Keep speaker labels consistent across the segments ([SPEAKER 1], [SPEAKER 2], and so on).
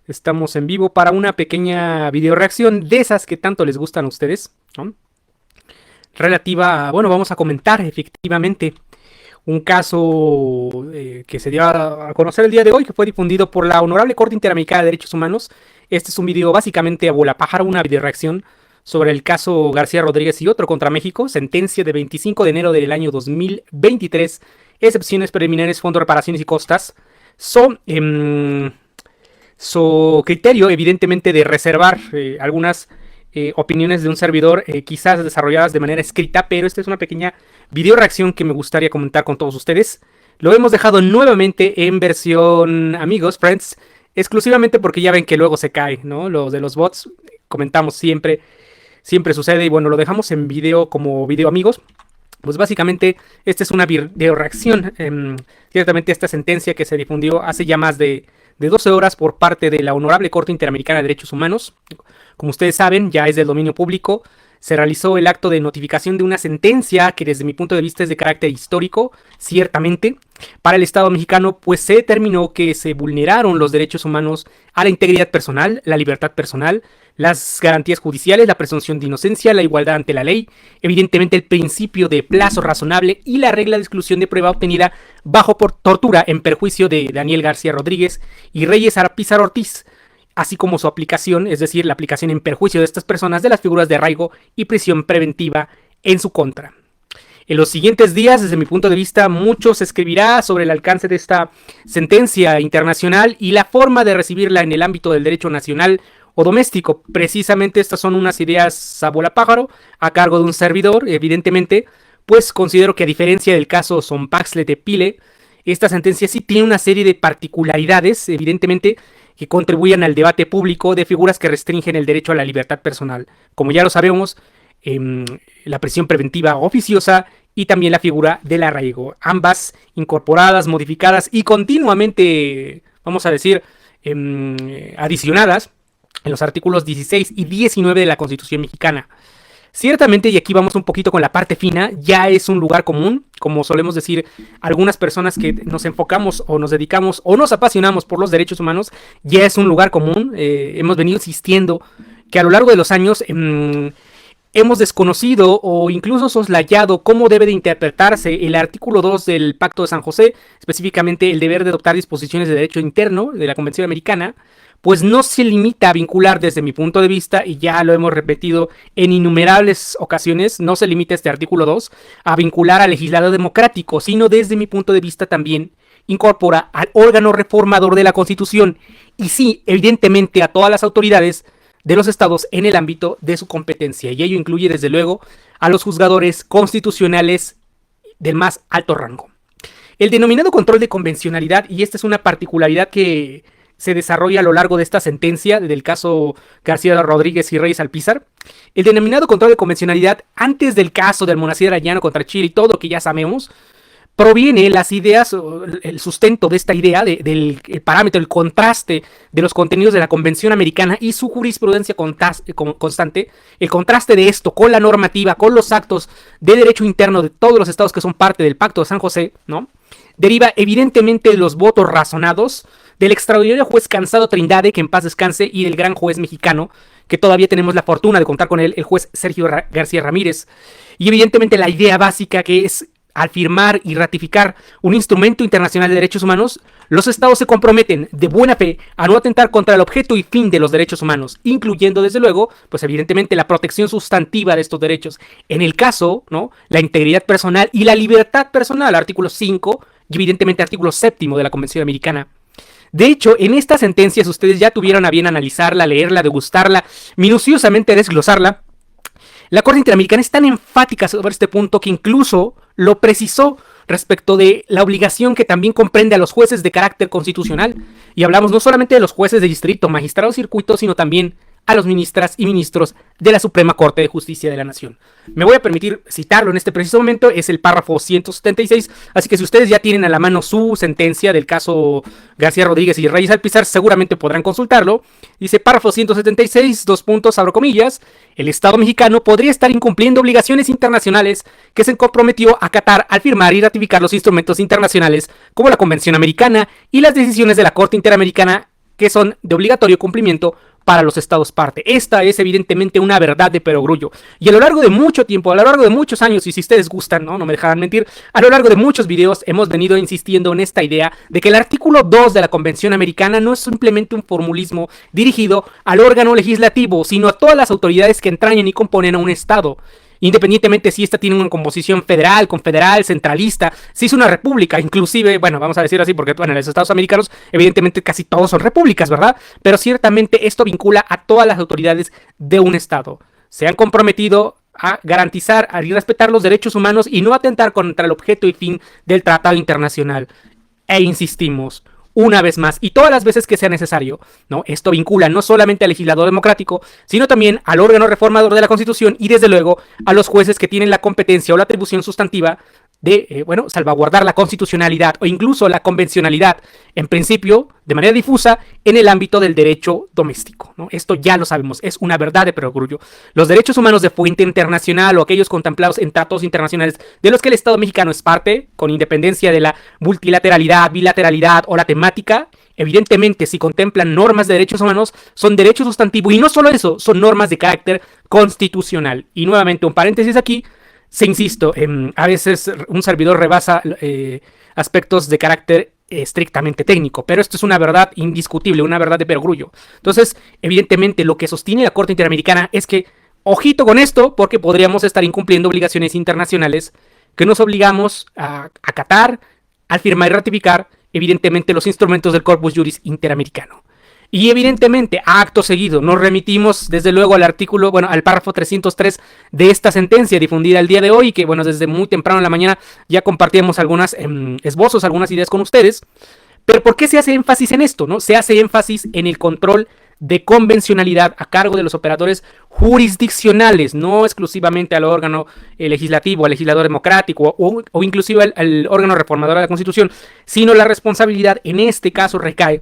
[SPEAKER 1] Estamos en vivo para una pequeña video reacción de esas que tanto les gustan a ustedes, ¿no? Relativa a, bueno, vamos a comentar efectivamente un caso que se dio a conocer el día de hoy, que fue difundido por la Honorable Corte Interamericana de Derechos Humanos. Este es un video básicamente a bola pájara, una video reacción sobre el caso García Rodríguez y otro contra México, sentencia de 25 de enero del año 2023, excepciones preliminares, fondo de reparaciones y costas. Su criterio, evidentemente, de reservar algunas opiniones de un servidor, quizás desarrolladas de manera escrita, pero esta es una pequeña video reacción que me gustaría comentar con todos ustedes. Lo hemos dejado nuevamente en versión amigos, friends, exclusivamente porque ya ven que luego se cae, ¿no? Lo de los bots, comentamos siempre sucede, y bueno, lo dejamos en video como video amigos. Pues básicamente esta es una video reacción ciertamente a esta sentencia que se difundió hace ya más de 12 horas por parte de la Honorable Corte Interamericana de Derechos Humanos. Como ustedes saben, ya es del dominio público. Se realizó el acto de notificación de una sentencia que desde mi punto de vista es de carácter histórico, ciertamente. Para el Estado mexicano, pues se determinó que se vulneraron los derechos humanos a la integridad personal, la libertad personal, las garantías judiciales, la presunción de inocencia, la igualdad ante la ley, evidentemente el principio de plazo razonable y la regla de exclusión de prueba obtenida bajo por tortura en perjuicio de Daniel García Rodríguez y Reyes Pizarro Ortiz, así como su aplicación, es decir, la aplicación en perjuicio de estas personas de las figuras de arraigo y prisión preventiva en su contra. En los siguientes días, desde mi punto de vista, mucho se escribirá sobre el alcance de esta sentencia internacional y la forma de recibirla en el ámbito del derecho nacional o doméstico. Precisamente estas son unas ideas a bola pájaro, a cargo de un servidor, evidentemente, pues considero que a diferencia del caso Sonpaxle de Pile, esta sentencia sí tiene una serie de particularidades, evidentemente, que contribuyan al debate público de figuras que restringen el derecho a la libertad personal. Como ya lo sabemos, la prisión preventiva oficiosa y también la figura del arraigo, ambas incorporadas, modificadas y continuamente, vamos a decir, adicionadas en los artículos 16 y 19 de la Constitución mexicana. Ciertamente, y aquí vamos un poquito con la parte fina, ya es un lugar común, como solemos decir algunas personas que nos enfocamos o nos dedicamos o nos apasionamos por los derechos humanos, ya es un lugar común. Hemos venido insistiendo que a lo largo de los años hemos desconocido o incluso soslayado cómo debe de interpretarse el artículo 2 del Pacto de San José, específicamente el deber de adoptar disposiciones de derecho interno de la Convención Americana, pues no se limita a vincular, desde mi punto de vista, y ya lo hemos repetido en innumerables ocasiones, no se limita este artículo 2 a vincular al legislador democrático, sino desde mi punto de vista también incorpora al órgano reformador de la Constitución y sí, evidentemente a todas las autoridades de los estados en el ámbito de su competencia, y ello incluye desde luego a los juzgadores constitucionales del más alto rango. El denominado control de convencionalidad, y esta es una particularidad que se desarrolla a lo largo de esta sentencia del caso García Rodríguez y Reyes Alpizar. El denominado control de convencionalidad, antes del caso del Monastir Arellano contra Chile y todo lo que ya sabemos, proviene las ideas, el sustento de esta idea, del parámetro, el contraste de los contenidos de la Convención Americana y su jurisprudencia constante, el contraste de esto con la normativa, con los actos de derecho interno de todos los estados que son parte del Pacto de San José, ¿no? Deriva evidentemente de los votos razonados del extraordinario juez Cansado Trindade, que en paz descanse, y del gran juez mexicano, que todavía tenemos la fortuna de contar con él, el juez Sergio García Ramírez. Y evidentemente la idea básica, que es al firmar y ratificar un instrumento internacional de derechos humanos, los estados se comprometen de buena fe a no atentar contra el objeto y fin de los derechos humanos, incluyendo desde luego, pues evidentemente la protección sustantiva de estos derechos. En el caso, ¿no?, la integridad personal y la libertad personal, artículo 5 y evidentemente artículo 7 de la Convención Americana. De hecho, en esta sentencia, si ustedes ya tuvieron a bien analizarla, leerla, degustarla, minuciosamente desglosarla, la Corte Interamericana es tan enfática sobre este punto que incluso lo precisó respecto de la obligación que también comprende a los jueces de carácter constitucional. Y hablamos no solamente de los jueces de distrito, magistrados de circuito, sino también a los ministras y ministros de la Suprema Corte de Justicia de la Nación. Me voy a permitir citarlo en este preciso momento, es el párrafo 176, así que si ustedes ya tienen a la mano su sentencia del caso García Rodríguez y Reyes Alpizar, seguramente podrán consultarlo. Dice párrafo 176, dos puntos, abro comillas, el Estado mexicano podría estar incumpliendo obligaciones internacionales que se comprometió a acatar al firmar y ratificar los instrumentos internacionales como la Convención Americana y las decisiones de la Corte Interamericana que son de obligatorio cumplimiento para los estados parte. Esta es evidentemente una verdad de perogrullo. Y a lo largo de mucho tiempo, a lo largo de muchos años, y si ustedes gustan, no me dejarán mentir, a lo largo de muchos videos hemos venido insistiendo en esta idea de que el artículo 2 de la Convención Americana no es simplemente un formulismo dirigido al órgano legislativo, sino a todas las autoridades que entrañan y componen a un estado. Independientemente si esta tiene una composición federal, confederal, centralista, si es una república, inclusive, bueno, vamos a decir así porque, bueno, en los Estados americanos, evidentemente casi todos son repúblicas, ¿verdad? Pero ciertamente esto vincula a todas las autoridades de un estado. Se han comprometido a garantizar y respetar los derechos humanos y no atentar contra el objeto y fin del tratado internacional. E insistimos, una vez más, y todas las veces que sea necesario, ¿no? Esto vincula no solamente al legislador democrático, sino también al órgano reformador de la Constitución y desde luego a los jueces que tienen la competencia o la atribución sustantiva de, salvaguardar la constitucionalidad o incluso la convencionalidad, en principio, de manera difusa, en el ámbito del derecho doméstico, ¿no? Esto ya lo sabemos, es una verdad de perogrullo. Los derechos humanos de fuente internacional o aquellos contemplados en tratados internacionales de los que el Estado mexicano es parte, con independencia de la multilateralidad, bilateralidad o la temática, evidentemente, si contemplan normas de derechos humanos, son derechos sustantivos y no solo eso, son normas de carácter constitucional. Y nuevamente, un paréntesis aquí, se insisto, a veces un servidor rebasa aspectos de carácter estrictamente técnico, pero esto es una verdad indiscutible, una verdad de perogrullo. Entonces, evidentemente, lo que sostiene la Corte Interamericana es que, ojito con esto, porque podríamos estar incumpliendo obligaciones internacionales que nos obligamos a acatar al firmar y ratificar, evidentemente, los instrumentos del Corpus Juris Interamericano. Y evidentemente, a acto seguido, nos remitimos desde luego al artículo, al párrafo 303 de esta sentencia difundida el día de hoy, que desde muy temprano en la mañana ya compartíamos algunas esbozos, algunas ideas con ustedes. Pero ¿por qué se hace énfasis en esto, no? Se hace énfasis en el control de convencionalidad a cargo de los operadores jurisdiccionales, no exclusivamente al órgano legislativo, al legislador democrático o inclusive al órgano reformador de la Constitución, sino la responsabilidad en este caso recae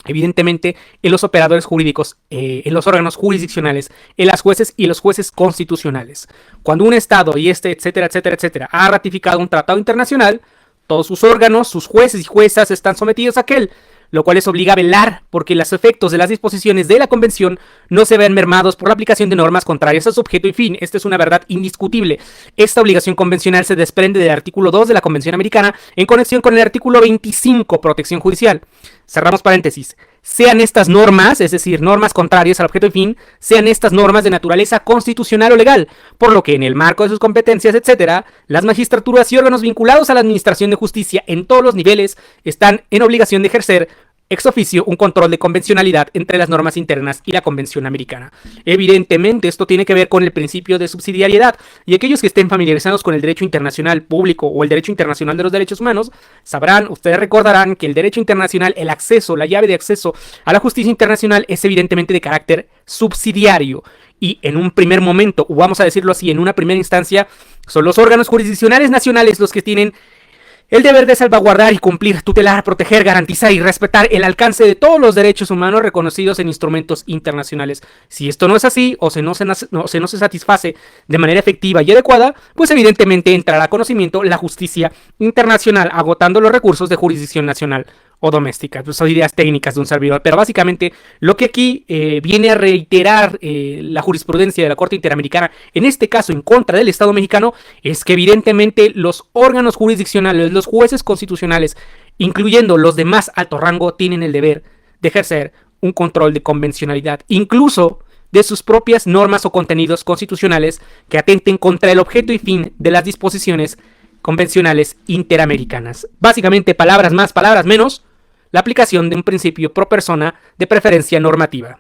[SPEAKER 1] evidentemente en los operadores jurídicos, en los órganos jurisdiccionales, en las jueces y los jueces constitucionales. Cuando un estado y etcétera, ha ratificado un tratado internacional, todos sus órganos, sus jueces y juezas están sometidos a aquel, lo cual les obliga a velar porque los efectos de las disposiciones de la convención no se vean mermados por la aplicación de normas contrarias a su objeto y fin. Esta es una verdad indiscutible. Esta obligación convencional se desprende del artículo 2 de la Convención Americana en conexión con el artículo 25, protección judicial. Cerramos paréntesis. Sean estas normas, es decir, normas contrarias al objeto y fin, sean estas normas de naturaleza constitucional o legal, por lo que en el marco de sus competencias, etcétera, las magistraturas y órganos vinculados a la administración de justicia en todos los niveles están en obligación de ejercer ex oficio un control de convencionalidad entre las normas internas y la Convención Americana. Evidentemente, esto tiene que ver con el principio de subsidiariedad, y aquellos que estén familiarizados con el derecho internacional público o el derecho internacional de los derechos humanos, ustedes recordarán que el derecho internacional, el acceso, la llave de acceso a la justicia internacional es evidentemente de carácter subsidiario. Y en un primer momento, o vamos a decirlo así, en una primera instancia, son los órganos jurisdiccionales nacionales los que tienen el deber de salvaguardar y cumplir, tutelar, proteger, garantizar y respetar el alcance de todos los derechos humanos reconocidos en instrumentos internacionales. Si esto no es así o no se satisface de manera efectiva y adecuada, pues evidentemente entrará a conocimiento la justicia internacional, agotando los recursos de jurisdicción nacional o doméstica. Pues son ideas técnicas de un servidor, pero básicamente lo que aquí viene a reiterar la jurisprudencia de la Corte Interamericana, en este caso en contra del Estado mexicano, es que evidentemente los órganos jurisdiccionales, los jueces constitucionales, incluyendo los de más alto rango, tienen el deber de ejercer un control de convencionalidad, incluso de sus propias normas o contenidos constitucionales que atenten contra el objeto y fin de las disposiciones convencionales interamericanas. Básicamente, palabras más, palabras menos, la aplicación de un principio pro persona de preferencia normativa.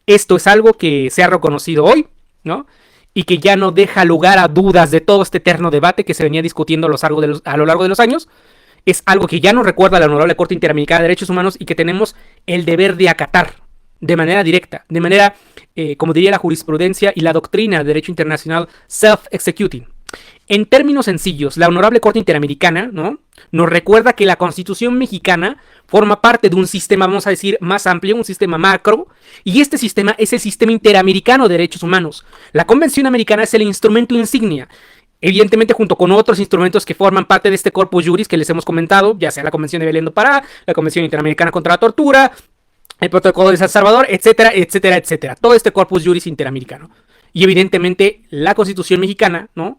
[SPEAKER 1] Esto es algo que se ha reconocido hoy, ¿no? Y que ya no deja lugar a dudas de todo este eterno debate que se venía discutiendo a lo largo de los años. Es algo que ya nos recuerda la Honorable Corte Interamericana de Derechos Humanos y que tenemos el deber de acatar de manera directa, de manera como diría la jurisprudencia y la doctrina de derecho internacional, self-executing. En términos sencillos, la Honorable Corte Interamericana, ¿no?, nos recuerda que la Constitución mexicana forma parte de un sistema, vamos a decir, más amplio, un sistema macro, y este sistema es el Sistema Interamericano de Derechos Humanos. La Convención Americana es el instrumento insignia, evidentemente junto con otros instrumentos que forman parte de este corpus juris que les hemos comentado, ya sea la Convención de Belén do Pará, la Convención Interamericana contra la Tortura, el Protocolo de San Salvador, etcétera, etcétera, etcétera. Todo este corpus juris interamericano. Y evidentemente la Constitución mexicana, ¿no?,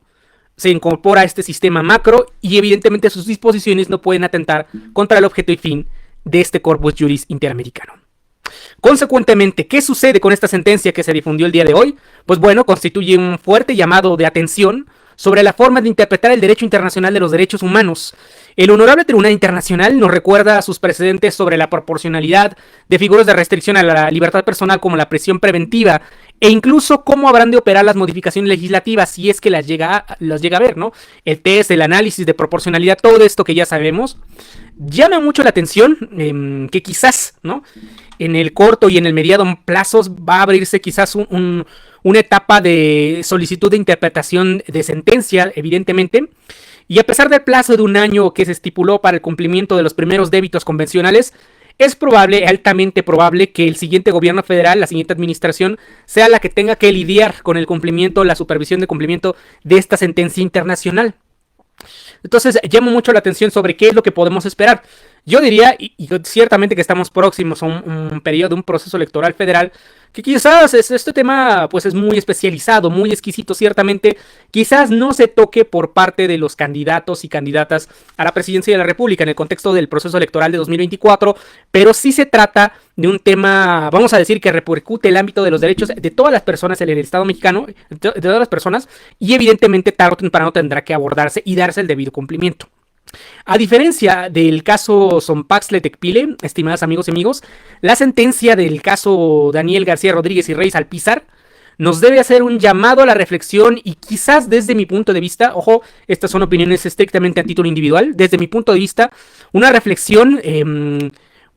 [SPEAKER 1] se incorpora a este sistema macro y evidentemente sus disposiciones no pueden atentar contra el objeto y fin de este corpus juris interamericano. Consecuentemente, ¿qué sucede con esta sentencia que se difundió el día de hoy? Pues bueno, constituye un fuerte llamado de atención sobre la forma de interpretar el derecho internacional de los derechos humanos. El Honorable Tribunal Internacional nos recuerda sus precedentes sobre la proporcionalidad de figuras de restricción a la libertad personal como la prisión preventiva e incluso cómo habrán de operar las modificaciones legislativas si es que las llega a ver, ¿no? El test, el análisis de proporcionalidad, todo esto que ya sabemos. Llama mucho la atención que quizás, ¿no?, en el corto y en el mediano plazos va a abrirse quizás una etapa de solicitud de interpretación de sentencia, evidentemente. Y a pesar del plazo de un año que se estipuló para el cumplimiento de los primeros débitos convencionales, es probable, altamente probable, que el siguiente gobierno federal, la siguiente administración, sea la que tenga que lidiar con el cumplimiento, la supervisión de cumplimiento de esta sentencia internacional. Entonces llama mucho la atención sobre qué es lo que podemos esperar. Yo diría, y ciertamente que estamos próximos a un periodo, un proceso electoral federal, que quizás este tema pues es muy especializado, muy exquisito, ciertamente, quizás no se toque por parte de los candidatos y candidatas a la presidencia de la República en el contexto del proceso electoral de 2024, pero sí se trata de un tema, vamos a decir, que repercute el ámbito de los derechos de todas las personas en el Estado mexicano, de todas las personas, y evidentemente tarde o temprano tendrá que abordarse y darse el debido cumplimiento. A diferencia del caso Sonpaxle-Tecpile, estimados amigos y amigos, la sentencia del caso Daniel García Rodríguez y Reyes Alpizar nos debe hacer un llamado a la reflexión y quizás desde mi punto de vista, ojo, estas son opiniones estrictamente a título individual, desde mi punto de vista, una reflexión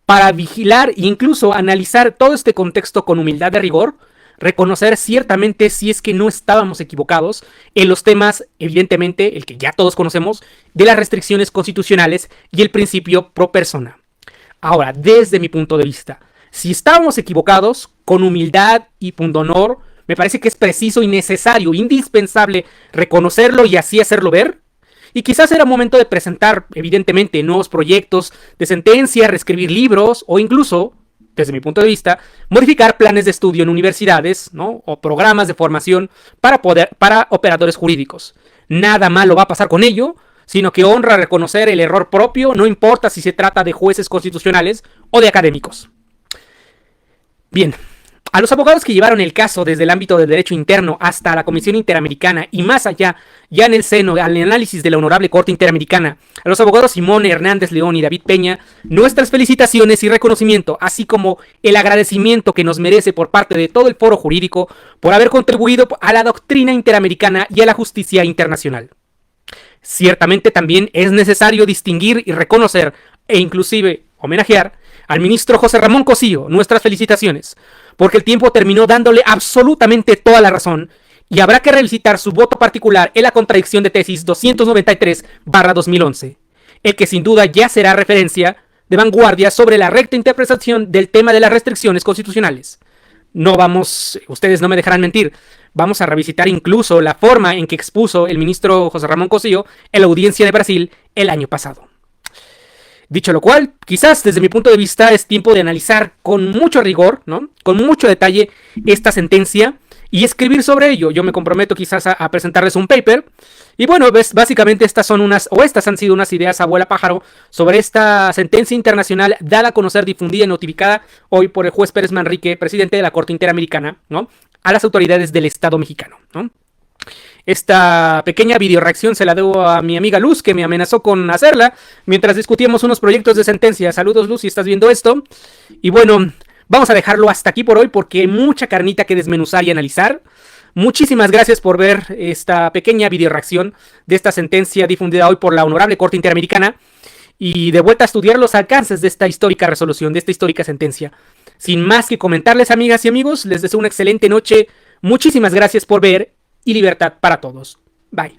[SPEAKER 1] para vigilar e incluso analizar todo este contexto con humildad de rigor, reconocer ciertamente si es que no estábamos equivocados en los temas, evidentemente, el que ya todos conocemos, de las restricciones constitucionales y el principio pro persona. Ahora, desde mi punto de vista, si estábamos equivocados, con humildad y pundonor, me parece que es preciso y necesario, indispensable, reconocerlo y así hacerlo ver. Y quizás era momento de presentar, evidentemente, nuevos proyectos de sentencia, reescribir libros o incluso, desde mi punto de vista, modificar planes de estudio en universidades, ¿no?, o programas de formación para operadores jurídicos. Nada malo va a pasar con ello, sino que honra reconocer el error propio, no importa si se trata de jueces constitucionales o de académicos. Bien, a los abogados que llevaron el caso desde el ámbito del derecho interno hasta la Comisión Interamericana y más allá, ya en el seno al análisis de la Honorable Corte Interamericana, a los abogados Simón Hernández León y David Peña, nuestras felicitaciones y reconocimiento, así como el agradecimiento que nos merece por parte de todo el foro jurídico por haber contribuido a la doctrina interamericana y a la justicia internacional. Ciertamente también es necesario distinguir y reconocer e inclusive homenajear al ministro José Ramón Cosío, nuestras felicitaciones, porque el tiempo terminó dándole absolutamente toda la razón y habrá que revisitar su voto particular en la contradicción de tesis 293/2011, el que sin duda ya será referencia de vanguardia sobre la recta interpretación del tema de las restricciones constitucionales. No vamos, ustedes no me dejarán mentir, vamos a revisitar incluso la forma en que expuso el ministro José Ramón Cosío en la audiencia de Brasil el año pasado. Dicho lo cual, quizás desde mi punto de vista es tiempo de analizar con mucho rigor, ¿no?, con mucho detalle esta sentencia y escribir sobre ello. Yo me comprometo quizás a presentarles un paper. Y bueno, básicamente estas han sido unas ideas abuela pájaro sobre esta sentencia internacional dada a conocer, difundida y notificada hoy por el juez Pérez Manrique, presidente de la Corte Interamericana, ¿no?, a las autoridades del Estado mexicano, ¿no? Esta pequeña videoreacción se la debo a mi amiga Luz, que me amenazó con hacerla mientras discutíamos unos proyectos de sentencia. Saludos, Luz, si estás viendo esto. Y bueno, vamos a dejarlo hasta aquí por hoy porque hay mucha carnita que desmenuzar y analizar. Muchísimas gracias por ver esta pequeña videoreacción de esta sentencia difundida hoy por la Honorable Corte Interamericana y de vuelta a estudiar los alcances de esta histórica resolución, de esta histórica sentencia. Sin más que comentarles, amigas y amigos, les deseo una excelente noche. Muchísimas gracias por ver y libertad para todos. Bye.